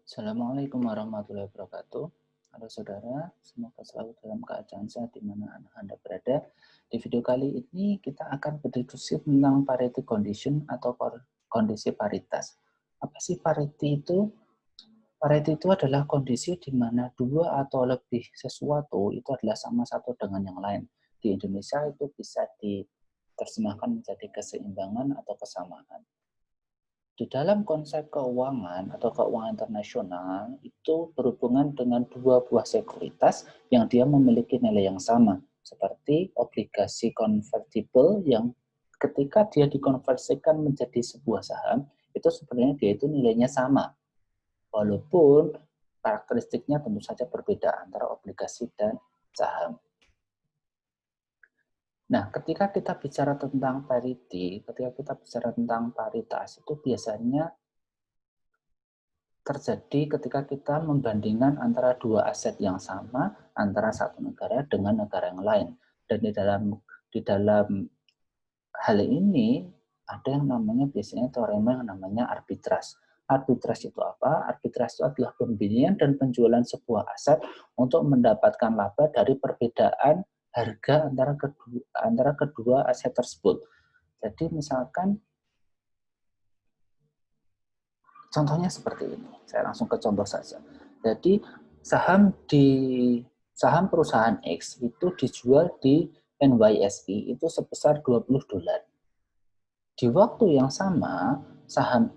Assalamualaikum warahmatullahi wabarakatuh. Halo saudara, semoga selalu dalam keadaan sehat di mana Anda berada. Di video kali ini kita akan berdiskusi tentang parity condition atau kondisi paritas. Apa sih parity itu? Parity itu adalah kondisi di mana dua atau lebih sesuatu itu adalah sama satu dengan yang lain. Di Indonesia itu bisa diterjemahkan menjadi keseimbangan atau kesamaan. Di dalam konsep keuangan atau keuangan internasional itu berhubungan dengan dua buah sekuritas yang dia memiliki nilai yang sama, seperti obligasi convertible yang ketika dia dikonversikan menjadi sebuah saham, itu sebenarnya dia itu nilainya sama. Walaupun karakteristiknya tentu saja berbeda antara obligasi dan saham. Nah, ketika kita bicara tentang parity, ketika kita bicara tentang paritas, itu biasanya terjadi ketika kita membandingkan antara dua aset yang sama antara satu negara dengan negara yang lain. Dan di dalam hal ini ada yang namanya biasanya teorema yang namanya arbitrase. Arbitrase itu apa? Arbitrase itu adalah pembelian dan penjualan sebuah aset untuk mendapatkan laba dari perbedaan harga antara kedua aset tersebut. Jadi misalkan contohnya seperti ini. Saya langsung ke contoh saja. Jadi saham perusahaan X itu dijual di NYSE itu sebesar $20. Di waktu yang sama, saham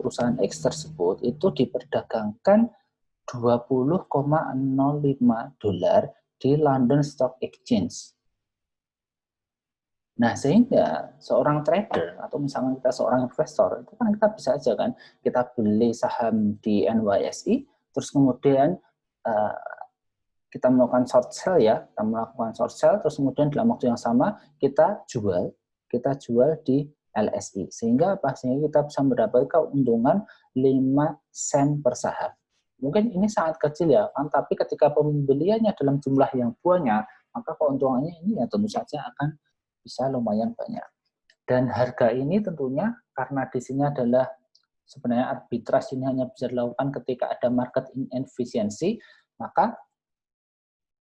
perusahaan X tersebut itu diperdagangkan $20,05 di London Stock Exchange. Nah, sehingga seorang trader atau misalnya kita seorang investor, itu kan kita bisa aja kan, kita beli saham di NYSE, terus kemudian kita melakukan short sell ya, terus kemudian dalam waktu yang sama kita jual di LSI. Sehingga apa? Sehingga kita bisa mendapatkan keuntungan 5 sen per saham. Mungkin ini sangat kecil ya, kan? Tapi ketika pembeliannya dalam jumlah yang banyak, maka keuntungannya ini ya tentu saja akan bisa lumayan banyak. Dan harga ini tentunya karena di sini adalah sebenarnya arbitrase ini hanya bisa dilakukan ketika ada market inefficiency, maka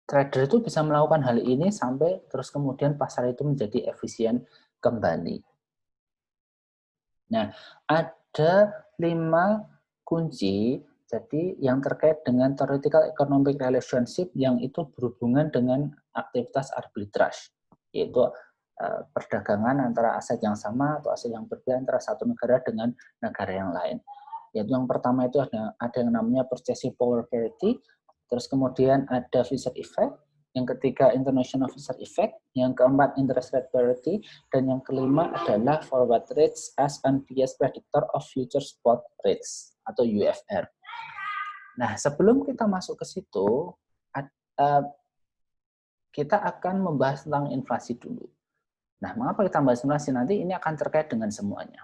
trader itu bisa melakukan hal ini sampai terus kemudian pasar itu menjadi efisien kembali. Nah, ada 5 kunci jadi yang terkait dengan theoretical economic relationship yang itu berhubungan dengan aktivitas arbitrage, yaitu perdagangan antara aset yang sama atau aset yang berbeda antara satu negara dengan negara yang lain. Yaitu yang pertama itu ada yang namanya purchasing power parity, terus kemudian ada Fisher effect, yang ketiga international Fisher effect, yang keempat interest rate parity, dan yang kelima adalah forward rates as unbiased predictor of future spot rates atau UFR. Nah, sebelum kita masuk ke situ, kita akan membahas tentang inflasi dulu. Nah, mengapa kita bahas inflasi? Nanti ini akan terkait dengan semuanya.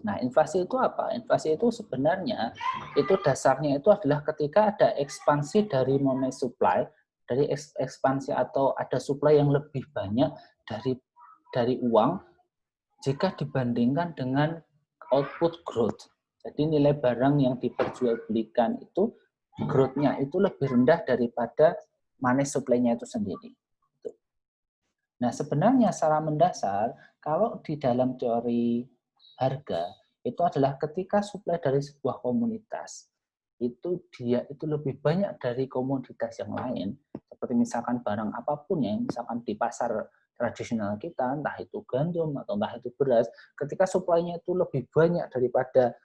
Nah, inflasi itu apa? Inflasi itu sebenarnya itu dasarnya itu adalah ketika ada ekspansi dari money supply, dari ekspansi atau ada supply yang lebih banyak dari uang jika dibandingkan dengan output growth. Jadi nilai barang yang diperjualbelikan itu growth-nya itu lebih rendah daripada money supply-nya itu sendiri. Nah, sebenarnya secara mendasar, kalau di dalam teori harga, itu adalah ketika suplai dari sebuah komunitas, itu dia itu lebih banyak dari komoditas yang lain, seperti misalkan barang apapun ya, misalkan di pasar tradisional kita, entah itu gandum atau entah itu beras, ketika suplainya itu lebih banyak daripada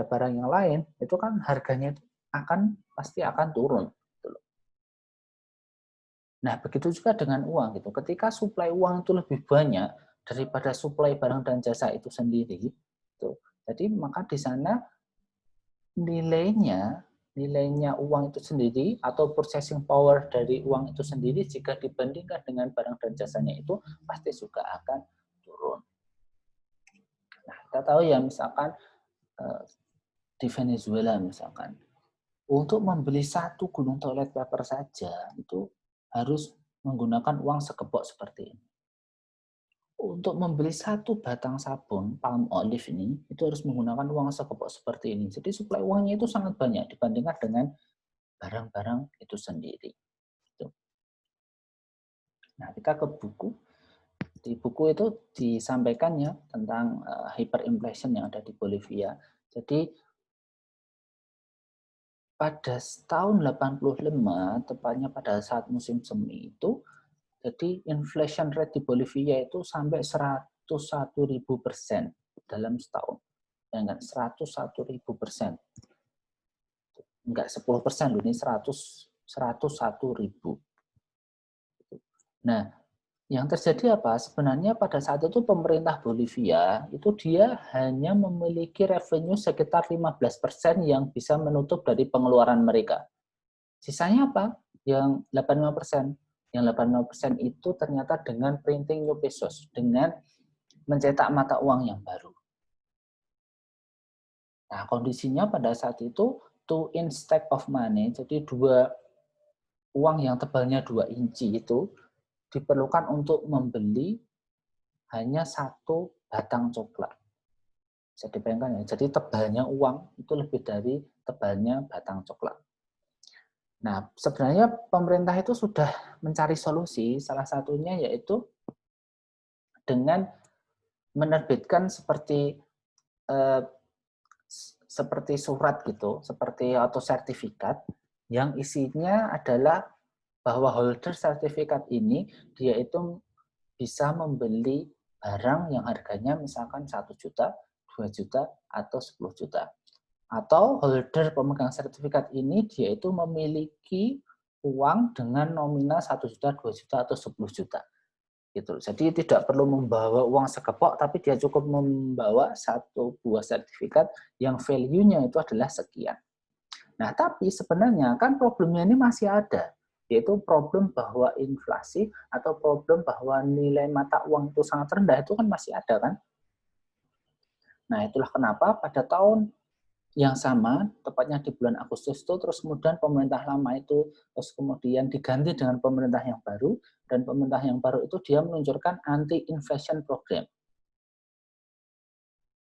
barang yang lain, itu kan harganya itu pasti akan turun. Nah, begitu juga dengan uang gitu. Ketika suplai uang itu lebih banyak daripada suplai barang dan jasa itu sendiri, gitu. Jadi maka di sana nilainya uang itu sendiri atau purchasing power dari uang itu sendiri jika dibandingkan dengan barang dan jasanya itu pasti juga akan turun. Nah, kita tahu ya misalkan di Venezuela misalkan untuk membeli 1 gulung toilet paper saja itu harus menggunakan uang sekepok seperti ini. untuk membeli satu batang sabun palm olive ini, itu harus menggunakan uang sekepok seperti ini. Jadi suplai uangnya itu sangat banyak dibandingkan dengan barang-barang itu sendiri. Gitu. Nah, kita ke buku. Di buku itu disampaikannya tentang hyperinflation yang ada di Bolivia. Jadi pada tahun 85, tepatnya pada saat musim semi itu, jadi inflation rate di Bolivia itu sampai 101.000% dalam setahun. Enggak, 101.000%. Enggak 10%, ini 101.000. Nah, yang terjadi apa? Sebenarnya pada saat itu pemerintah Bolivia itu dia hanya memiliki revenue sekitar 15% yang bisa menutup dari pengeluaran mereka. Sisanya apa? Yang 85%. Yang 85% itu ternyata dengan printing new pesos, dengan mencetak mata uang yang baru. Nah, kondisinya pada saat itu two inch stack of money, jadi dua uang yang tebalnya 2 inci itu diperlukan untuk membeli hanya satu batang coklat. Bisa dibayangkan ya, jadi tebalnya uang itu lebih dari tebalnya batang coklat. Nah, sebenarnya pemerintah itu sudah mencari solusi, salah satunya yaitu dengan menerbitkan seperti surat gitu, seperti atau sertifikat yang isinya adalah bahwa holder sertifikat ini dia itu bisa membeli barang yang harganya misalkan 1 juta, 2 juta, atau 10 juta. Atau holder pemegang sertifikat ini dia itu memiliki uang dengan nominal 1 juta, 2 juta, atau 10 juta. Gitu. Jadi tidak perlu membawa uang sekepok, tapi dia cukup membawa satu buah sertifikat yang value-nya itu adalah sekian. Nah, tapi sebenarnya kan problemnya ini masih ada, yaitu problem bahwa inflasi atau problem bahwa nilai mata uang itu sangat rendah itu kan masih ada kan. Nah, itulah kenapa pada tahun yang sama, tepatnya di bulan Agustus itu, terus kemudian pemerintah lama itu terus kemudian diganti dengan pemerintah yang baru, dan pemerintah yang baru itu dia meluncurkan anti-inflation program.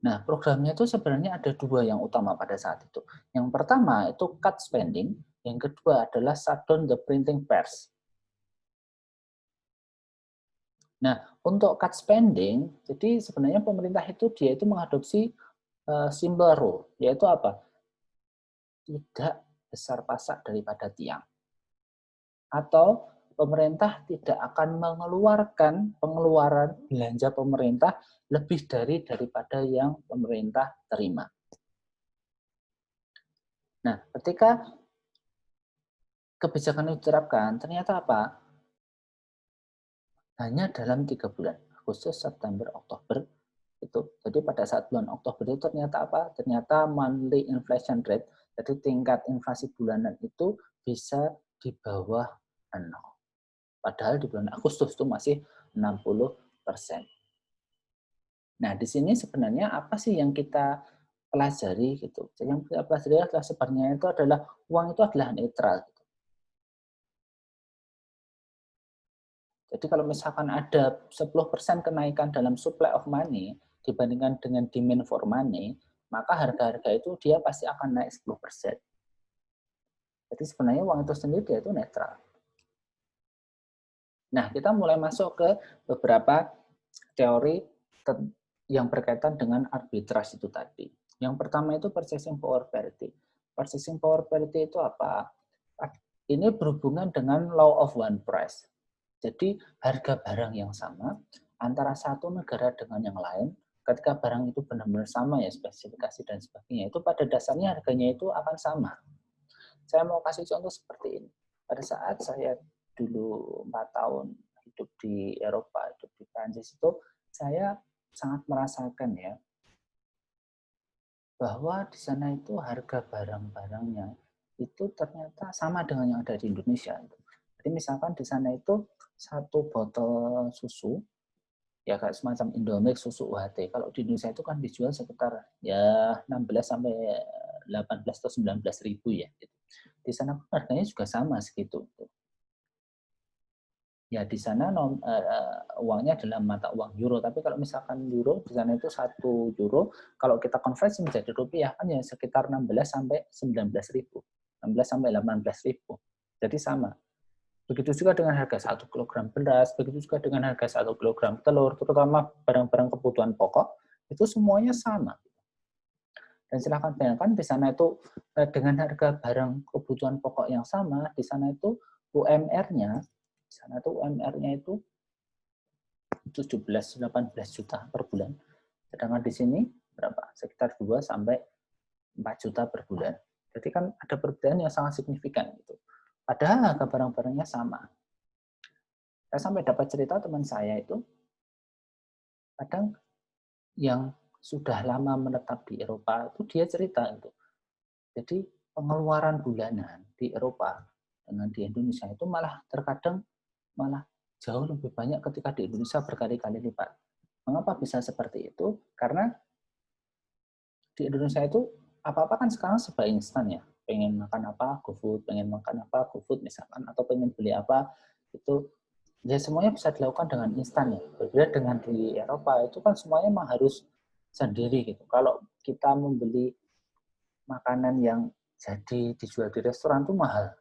Nah, programnya itu sebenarnya ada dua yang utama pada saat itu. Yang pertama itu cut spending, yang kedua adalah shutdown the printing press. Nah, untuk cut spending, jadi sebenarnya pemerintah itu dia itu mengadopsi simple rule, yaitu apa? Tidak besar pasak daripada tiang. Atau pemerintah tidak akan mengeluarkan pengeluaran belanja pemerintah lebih daripada yang pemerintah terima. Nah, ketika kebijakan itu diterapkan, ternyata apa? Hanya dalam 3 bulan, Agustus, September, Oktober, itu. Jadi pada saat bulan Oktober itu ternyata apa? Ternyata monthly inflation rate, jadi tingkat inflasi bulanan itu bisa di bawah 0. Padahal di bulan Agustus itu masih 60%. Nah, di sini sebenarnya apa sih yang kita pelajari gitu? Yang kita pelajari adalah sebenarnya itu adalah uang itu adalah netral. Jadi kalau misalkan ada 10% kenaikan dalam supply of money dibandingkan dengan demand for money, maka harga-harga itu dia pasti akan naik 10%. Jadi sebenarnya uang itu sendiri dia itu netral. Nah, kita mulai masuk ke beberapa teori yang berkaitan dengan arbitrage itu tadi. Yang pertama itu purchasing power parity. Purchasing power parity itu apa? Ini berhubungan dengan law of one price. Jadi harga barang yang sama antara satu negara dengan yang lain, ketika barang itu benar-benar sama ya spesifikasi dan sebagainya, itu pada dasarnya harganya itu akan sama. Saya mau kasih contoh seperti ini. Pada saat saya dulu 4 tahun hidup di Eropa, hidup di Prancis itu, saya sangat merasakan ya, bahwa di sana itu harga barang-barangnya itu ternyata sama dengan yang ada di Indonesia. Jadi misalkan di sana itu satu botol susu, ya kayak semacam Indomix susu UHT. Kalau di Indonesia itu kan dijual sekitar ya 16 sampai 18 atau 19 ribu ya. Gitu. Di sana harganya juga sama segitu. ya di sana uangnya adalah mata uang euro. Tapi kalau misalkan euro, di sana itu 1 euro, kalau kita konversi menjadi rupiah, kan ya sekitar 16 sampai 19 ribu. 16 sampai 18 ribu. Jadi sama. Begitu juga dengan harga 1 kilogram beras, begitu juga dengan harga 1 kilogram telur, terutama barang-barang kebutuhan pokok, itu semuanya sama. Dan silahkan bayangkan di sana itu dengan harga barang kebutuhan pokok yang sama, di sana itu UMR-nya, di sana itu UMR-nya itu 17-18 juta per bulan. Sedangkan di sini berapa? Sekitar 2 sampai 4 juta per bulan. Jadi kan ada perbedaan yang sangat signifikan gitu. Padahal harga barang-barangnya sama. Saya sampai dapat cerita teman saya itu kadang yang sudah lama menetap di Eropa itu dia cerita itu. Jadi pengeluaran bulanan di Eropa dengan di Indonesia itu malah terkadang malah jauh lebih banyak ketika di Indonesia berkali-kali lipat. Mengapa bisa seperti itu? Karena di Indonesia itu apa-apa kan sekarang serba instan ya. Pengen makan apa, GoFood, pengen makan apa, GoFood misalkan, atau pengen beli apa, itu ya semuanya bisa dilakukan dengan instan ya. Berbeda dengan di Eropa itu kan semuanya memang harus sendiri gitu. Kalau kita membeli makanan yang jadi dijual di restoran itu mahal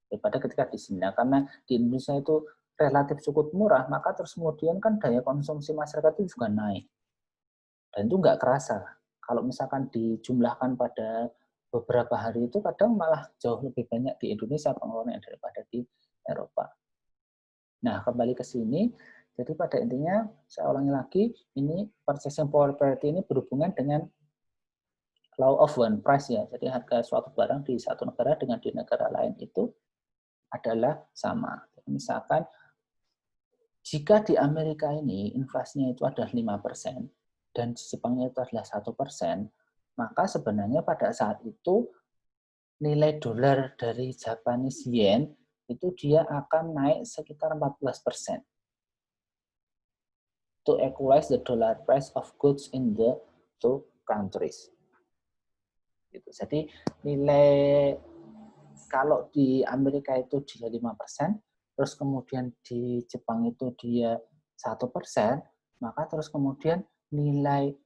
daripada ketika di sini. Nah, karena di Indonesia itu relatif cukup murah, maka terus kemudian kan daya konsumsi masyarakat itu juga naik. Dan itu nggak kerasa. Kalau misalkan dijumlahkan pada beberapa hari itu kadang malah jauh lebih banyak di Indonesia pengeluarannya daripada di Eropa. Nah, kembali ke sini, jadi pada intinya, saya ulangi lagi, ini purchasing power parity ini berhubungan dengan law of one price ya. Jadi harga suatu barang di satu negara dengan di negara lain itu adalah sama. Misalkan jika di Amerika ini inflasinya itu adalah 5% dan di Jepangnya itu adalah 1%, maka sebenarnya pada saat itu nilai dolar dari Japanese yen itu dia akan naik sekitar 14% to equalize the dollar price of goods in the two countries. Gitu. Jadi nilai kalau di Amerika itu dia 5%, terus kemudian di Jepang itu dia 1%, maka terus kemudian nilai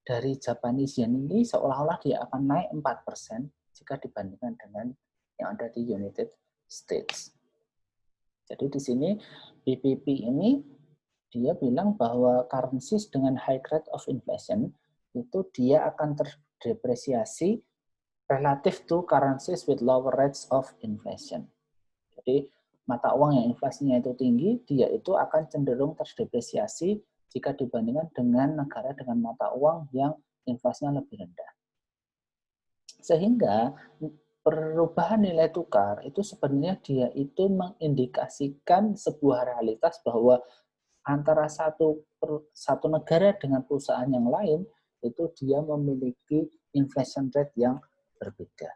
dari Japanese yen ini seolah-olah dia akan naik 4% jika dibandingkan dengan yang ada di United States. Jadi di sini BPP ini dia bilang bahwa currencies dengan high rate of inflation itu dia akan terdepresiasi relative to currencies with lower rates of inflation. Jadi mata uang yang inflasinya itu tinggi, dia itu akan cenderung terdepresiasi jika dibandingkan dengan negara dengan mata uang yang inflasinya lebih rendah. Sehingga perubahan nilai tukar itu sebenarnya dia itu mengindikasikan sebuah realitas bahwa antara satu negara dengan perusahaan yang lain itu dia memiliki inflation rate yang berbeda.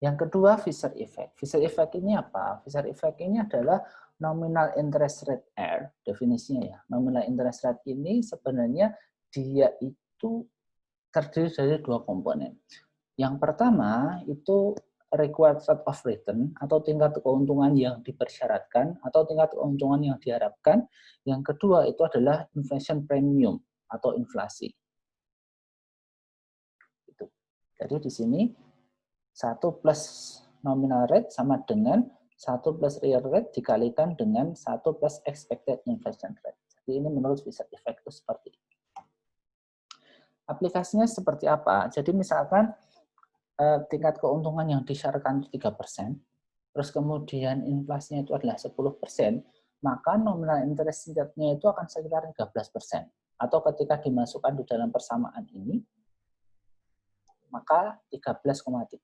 Yang kedua, Fisher effect. Fisher effect ini apa? Fisher effect ini adalah nominal interest rate R, definisinya ya. Nominal interest rate ini sebenarnya dia itu terdiri dari dua komponen. Yang pertama itu required rate of return atau tingkat keuntungan yang dipersyaratkan atau tingkat keuntungan yang diharapkan. Yang kedua itu adalah inflation premium atau inflasi. Itu. Jadi di sini 1 plus nominal rate sama dengan 1 plus real rate dikalikan dengan 1 plus expected inflation rate. Jadi ini menurut Fisher effect itu seperti ini. Aplikasinya seperti apa? Jadi misalkan tingkat keuntungan yang disyaratkan 3%, terus kemudian inflasinya itu adalah 10%, maka nominal interest rate-nya itu akan sekitar 13%. Atau ketika dimasukkan di dalam persamaan ini, maka 13,3%.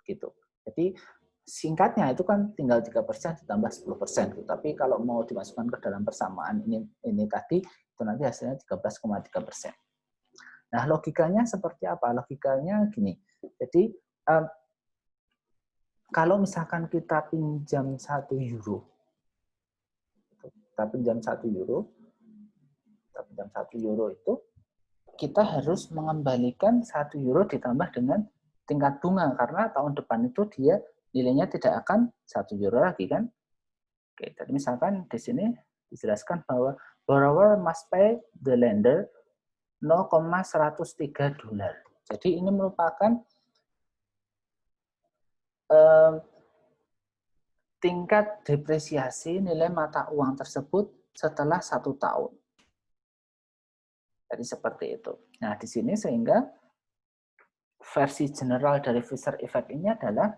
Gitu. Jadi singkatnya itu kan tinggal 3% ditambah 10%. Tapi kalau mau dimasukkan ke dalam persamaan ini tadi, itu nanti hasilnya 13,3%. Nah, logikanya seperti apa? Logikanya gini. Jadi, kalau misalkan kita pinjam 1 euro, kita pinjam 1 euro itu, kita harus mengembalikan 1 euro ditambah dengan tingkat bunga, karena tahun depan itu dia nilainya tidak akan 1 euro lagi kan. Oke, jadi misalkan di sini dijelaskan bahwa borrower must pay the lender 0,103 dolar. Jadi ini merupakan tingkat depresiasi nilai mata uang tersebut setelah 1 tahun. Jadi seperti itu. Nah, di sini sehingga versi general dari Fisher Effect ini adalah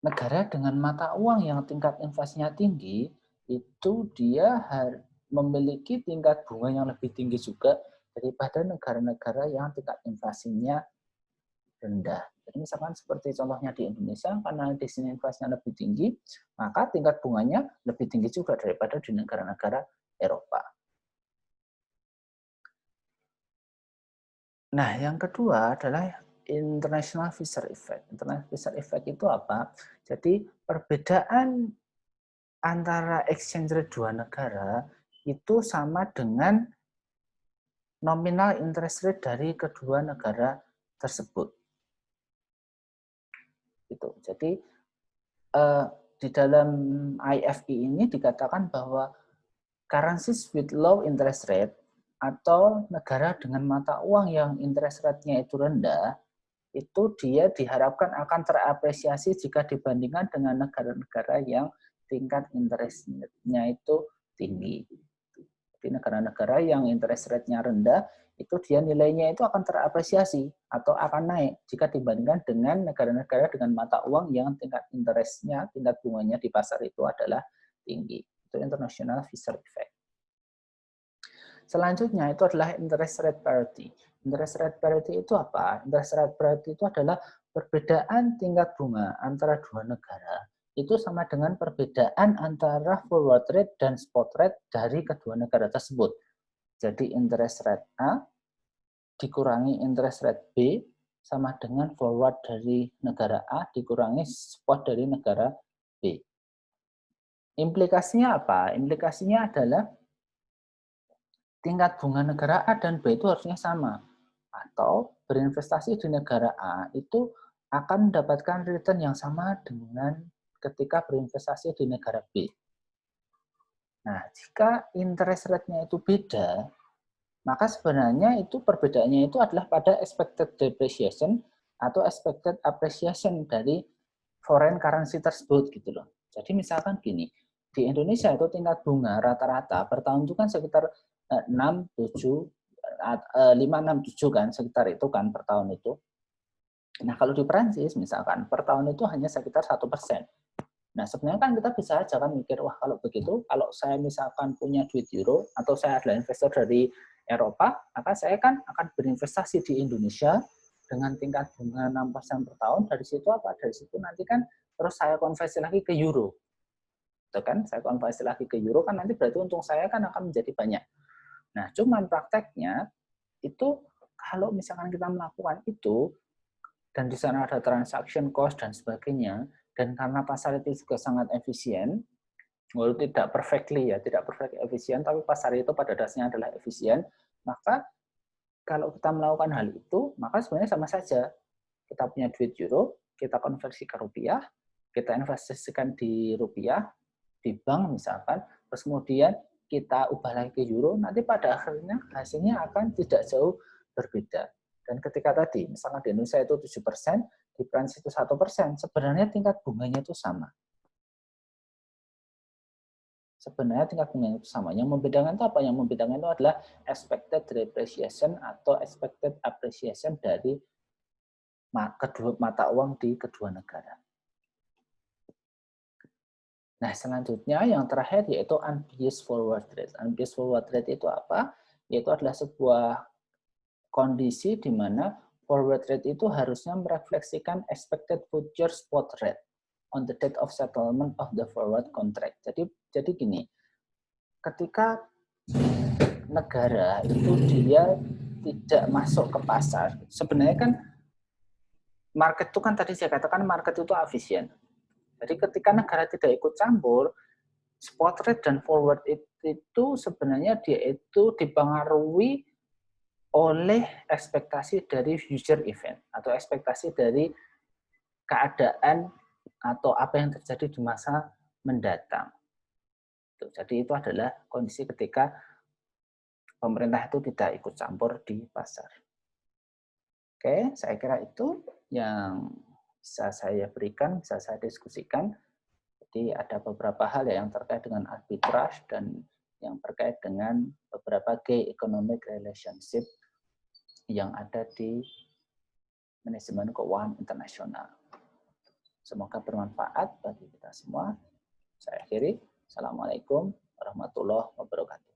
negara dengan mata uang yang tingkat inflasinya tinggi, itu dia memiliki tingkat bunga yang lebih tinggi juga daripada negara-negara yang tingkat inflasinya rendah. Jadi misalkan seperti contohnya di Indonesia, karena di sini inflasinya lebih tinggi, maka tingkat bunganya lebih tinggi juga daripada di negara-negara Eropa. Nah, yang kedua adalah International Fisher Effect. International Fisher Effect itu apa? Jadi perbedaan antara exchange rate dua negara itu sama dengan nominal interest rate dari kedua negara tersebut. Gitu. Jadi di dalam IFI ini dikatakan bahwa currencies with low interest rate atau negara dengan mata uang yang interest rate-nya itu rendah, itu dia diharapkan akan terapresiasi jika dibandingkan dengan negara-negara yang tingkat interest-nya itu tinggi. Di negara-negara yang interest rate-nya rendah, itu dia nilainya itu akan terapresiasi atau akan naik jika dibandingkan dengan negara-negara dengan mata uang yang tingkat interest-nya, tingkat bunganya di pasar itu adalah tinggi. Itu International Fisher Effect. Selanjutnya itu adalah interest rate parity. Interest rate parity itu apa? Interest rate parity itu adalah perbedaan tingkat bunga antara dua negara. Itu sama dengan perbedaan antara forward rate dan spot rate dari kedua negara tersebut. Jadi interest rate A dikurangi interest rate B sama dengan forward dari negara A dikurangi spot dari negara B. Implikasinya apa? Implikasinya adalah tingkat bunga negara A dan B itu harusnya sama. Atau berinvestasi di negara A itu akan mendapatkan return yang sama dengan ketika berinvestasi di negara B. Nah, jika interest rate-nya itu beda, maka sebenarnya itu perbedaannya itu adalah pada expected depreciation atau expected appreciation dari foreign currency tersebut gitu loh. Jadi misalkan gini, di Indonesia itu tingkat bunga rata-rata per tahun itu kan sekitar 6, 7, 5, 6, 7 kan, sekitar itu kan per tahun itu. Nah, kalau di Perancis misalkan per tahun itu hanya sekitar 1%. Nah, sebenarnya kan kita bisa aja kan mikir, wah kalau begitu, kalau saya misalkan punya duit euro, atau saya adalah investor dari Eropa, maka saya kan akan berinvestasi di Indonesia dengan tingkat bunga 6% per tahun. Dari situ apa? Dari situ nanti kan terus saya konversi lagi ke euro. Itu kan, saya konversi lagi ke euro kan nanti berarti untung saya kan akan menjadi banyak. Nah, cuman prakteknya itu kalau misalkan kita melakukan itu, dan di sana ada transaction cost dan sebagainya, dan karena pasar itu juga sangat efisien, walaupun tidak perfectly ya, tidak perfect efisien, tapi pasar itu pada dasarnya adalah efisien, maka kalau kita melakukan hal itu, maka sebenarnya sama saja. Kita punya duit euro, kita konversi ke rupiah, kita investasikan di rupiah, di bank misalkan, terus kemudian kita ubah lagi ke euro, nanti pada akhirnya hasilnya akan tidak jauh berbeda. Dan ketika tadi, misalnya di Indonesia itu 7%, di Prancis itu 1%, sebenarnya tingkat bunganya itu sama. Sebenarnya tingkat bunganya itu sama. Yang membedakan itu apa? Yang membedakan itu adalah expected depreciation atau expected appreciation dari kedua mata uang di kedua negara. Nah, selanjutnya yang terakhir yaitu unbiased forward rate. Unbiased forward rate itu apa? Yaitu adalah sebuah kondisi di mana forward rate itu harusnya merefleksikan expected future spot rate on the date of settlement of the forward contract. Jadi gini, ketika negara itu dia tidak masuk ke pasar, sebenarnya kan market itu kan tadi saya katakan market itu efisien. Jadi ketika negara tidak ikut campur, spot rate dan forward itu sebenarnya dia itu dipengaruhi oleh ekspektasi dari future event atau ekspektasi dari keadaan atau apa yang terjadi di masa mendatang. Jadi itu adalah kondisi ketika pemerintah itu tidak ikut campur di pasar. Oke, saya kira itu yang bisa saya berikan, bisa saya diskusikan. Jadi ada beberapa hal yang terkait dengan arbitrage dan yang terkait dengan beberapa key economic relationship yang ada di manajemen keuangan internasional. Semoga bermanfaat bagi kita semua. Saya akhiri. Assalamualaikum warahmatullahi wabarakatuh.